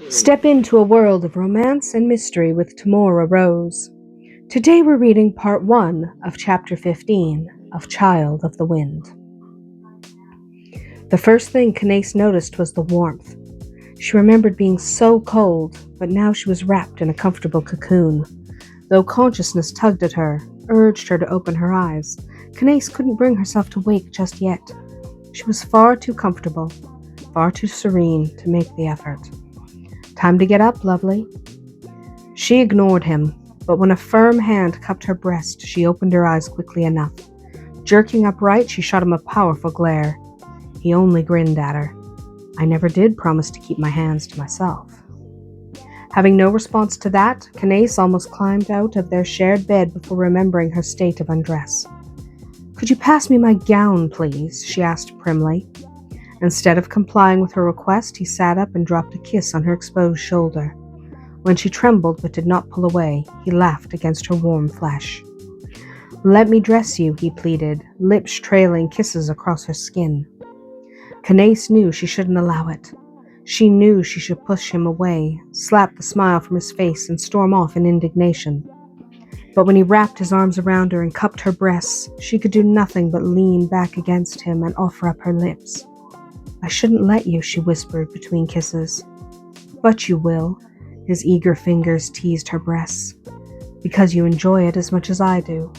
Step into a world of romance and mystery with Tamora Rose. Today we're reading part 1 of chapter 15 of Child of the Wind. The first thing Canace noticed was the warmth. She remembered being so cold, but now she was wrapped in a comfortable cocoon. Though consciousness tugged at her, urged her to open her eyes, Canace couldn't bring herself to wake just yet. She was far too comfortable, far too serene to make the effort. Time to get up, lovely. She ignored him, but when a firm hand cupped her breast, she opened her eyes quickly enough. Jerking upright, she shot him a powerful glare. He only grinned at her. I never did promise to keep my hands to myself. Having no response to that, Canace almost climbed out of their shared bed before remembering her state of undress. Could you pass me my gown, please? She asked primly. Instead of complying with her request, he sat up and dropped a kiss on her exposed shoulder. When she trembled but did not pull away, he laughed against her warm flesh. Let me dress you, he pleaded, lips trailing kisses across her skin. Canace knew she shouldn't allow it. She knew she should push him away, slap the smile from his face, and storm off in indignation. But when he wrapped his arms around her and cupped her breasts, she could do nothing but lean back against him and offer up her lips. I shouldn't let you, she whispered between kisses. But you will, his eager fingers teased her breasts. Because you enjoy it as much as I do.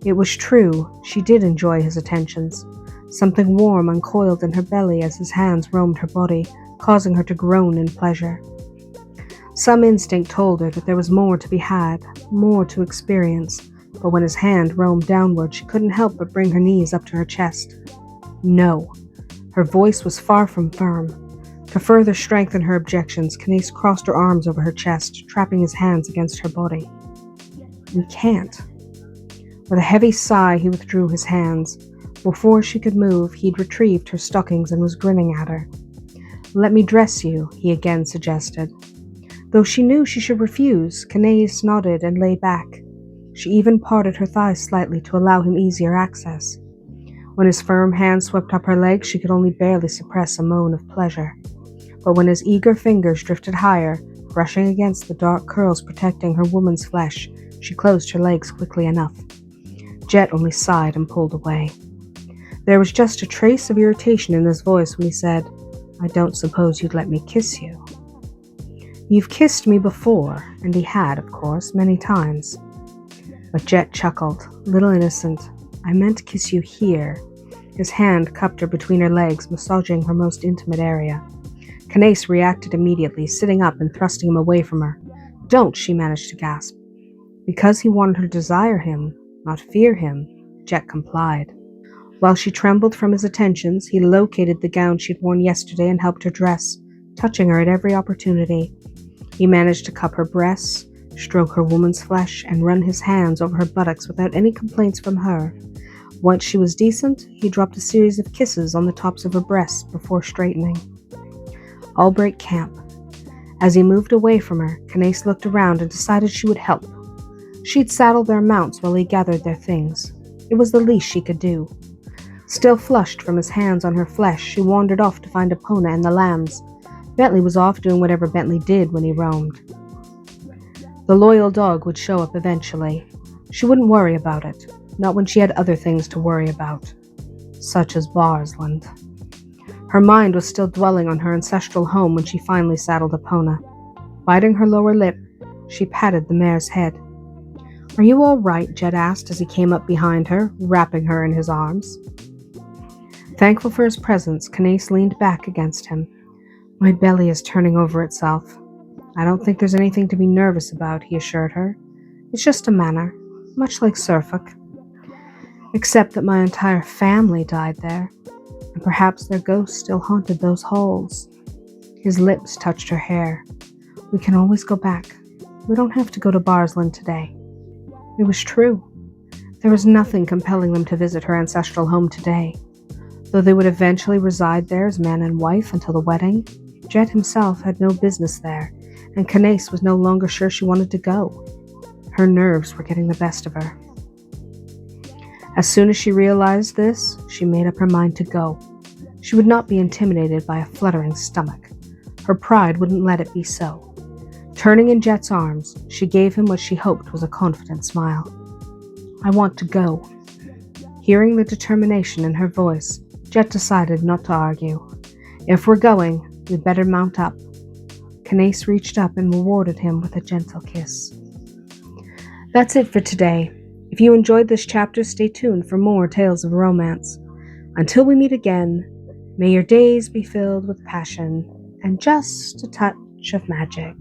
It was true, she did enjoy his attentions. Something warm uncoiled in her belly as his hands roamed her body, causing her to groan in pleasure. Some instinct told her that there was more to be had, more to experience, but when his hand roamed downward, she couldn't help but bring her knees up to her chest. No. Her voice was far from firm. To further strengthen her objections, Canace crossed her arms over her chest, trapping his hands against her body. We can't. With a heavy sigh, he withdrew his hands. Before she could move, he'd retrieved her stockings and was grinning at her. Let me dress you, he again suggested. Though she knew she should refuse, Canace nodded and lay back. She even parted her thighs slightly to allow him easier access. When his firm hand swept up her legs, she could only barely suppress a moan of pleasure. But when his eager fingers drifted higher, brushing against the dark curls protecting her woman's flesh, she closed her legs quickly enough. Jet only sighed and pulled away. There was just a trace of irritation in his voice when he said, I don't suppose you'd let me kiss you. You've kissed me before, and he had, of course, many times. But Jet chuckled, little innocent. I meant to kiss you here. His hand cupped her between her legs, massaging her most intimate area. Canace reacted immediately, sitting up and thrusting him away from her. Don't, she managed to gasp. Because he wanted her to desire him, not fear him, Jet complied. While she trembled from his attentions, he located the gown she'd worn yesterday and helped her dress, touching her at every opportunity. He managed to cup her breasts, stroke her woman's flesh, and run his hands over her buttocks without any complaints from her. Once she was decent, he dropped a series of kisses on the tops of her breasts before straightening. All break camp. As he moved away from her, Canace looked around and decided she would help. She'd saddle their mounts while he gathered their things. It was the least she could do. Still flushed from his hands on her flesh, she wandered off to find Epona and the lambs. Bentley was off doing whatever Bentley did when he roamed. The loyal dog would show up eventually. She wouldn't worry about it, not when she had other things to worry about, such as Barsland. Her mind was still dwelling on her ancestral home when she finally saddled Epona. Biting her lower lip, she patted the mare's head. Are you all right? Jet asked as he came up behind her, wrapping her in his arms. Thankful for his presence, Canace leaned back against him. My belly is turning over itself. I don't think there's anything to be nervous about, he assured her. It's just a manor, much like Suffolk. Except that my entire family died there, and perhaps their ghosts still haunted those halls. His lips touched her hair. We can always go back. We don't have to go to Barsland today. It was true. There was nothing compelling them to visit her ancestral home today. Though they would eventually reside there as man and wife until the wedding, Jet himself had no business there, and Canace was no longer sure she wanted to go. Her nerves were getting the best of her. As soon as she realized this, she made up her mind to go. She would not be intimidated by a fluttering stomach. Her pride wouldn't let it be so. Turning in Jet's arms, she gave him what she hoped was a confident smile. "I want to go." Hearing the determination in her voice, Jet decided not to argue. "If we're going, we'd better mount up." Canace reached up and rewarded him with a gentle kiss. That's it for today. If you enjoyed this chapter, stay tuned for more tales of romance. Until we meet again, may your days be filled with passion and just a touch of magic.